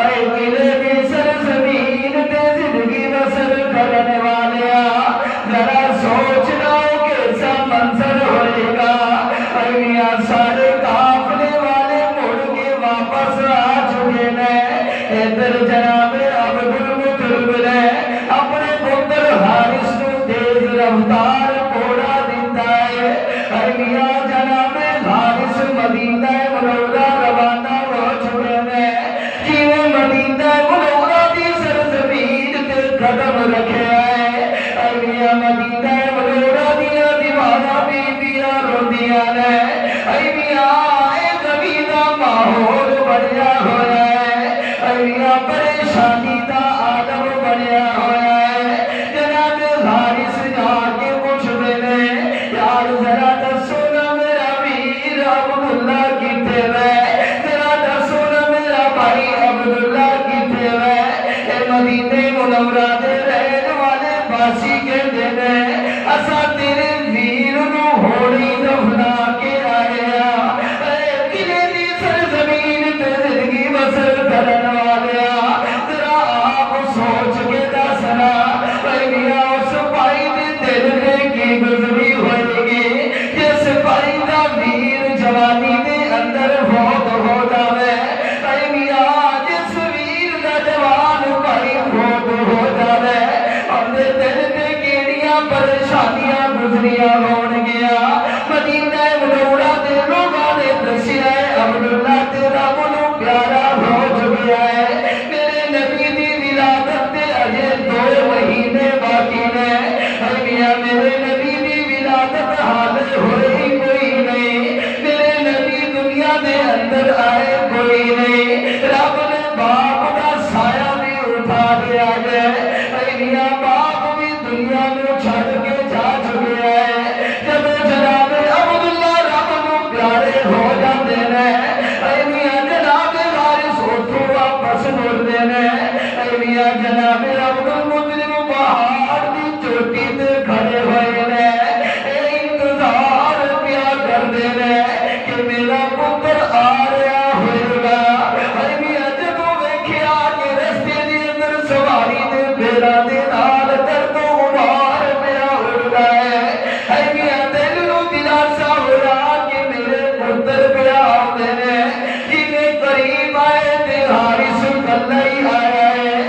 اے قلعے کی سرزمین تے زندگی بسر کرنے والیا ذرا سوچ لو کیسا منظر ہوئے گا اے میاں سارے قافلے والے مڑ کے واپس آ چکے نے ادھر جناب عبدالمطلب نے اپنے پتر حارث کو تیز رفتار گھوڑا دیتا ہے اے میاں جناب حارث مدینہ منورہ روانہ ہو چکے نے جیویں مدینہ منورہ دی سرزمین تے قدم رکھے آئے اے میاں مدینہ منورہ دیا دیوانہ بیبیاں روندیاں نے اے میاں اے غمی دا ماحول بنیا ہویا ہے اے میاں پریشانی دا عالم بنیا ہویا ہے جناب حارث جا کے پوچھتے نے یار ذرا دسو نا میرا ویر عبداللہ کتے وے ذرا دسو نا میرا بھائی عبداللہ کتے وے اے مدینے منورہ دے رہن والے باسی کہتے نے اسا تیرے ویر نو ہوڑی دفنا کے آئے اے قلعے دی سرزمین تے زندگی بسر کرن والیا ذرا آپ سوچ کے دسنا اے میاں اس پائی دے دل نے کی گزری ہوئے گی جس پائی دا ویر جوانی دے اندر فوت ہو جاوے اے میاں جس ویر دا جوان پائی فوت ہو جاوے اور دے دل تے کیڑیاں پریشانیاں گزریاں ہون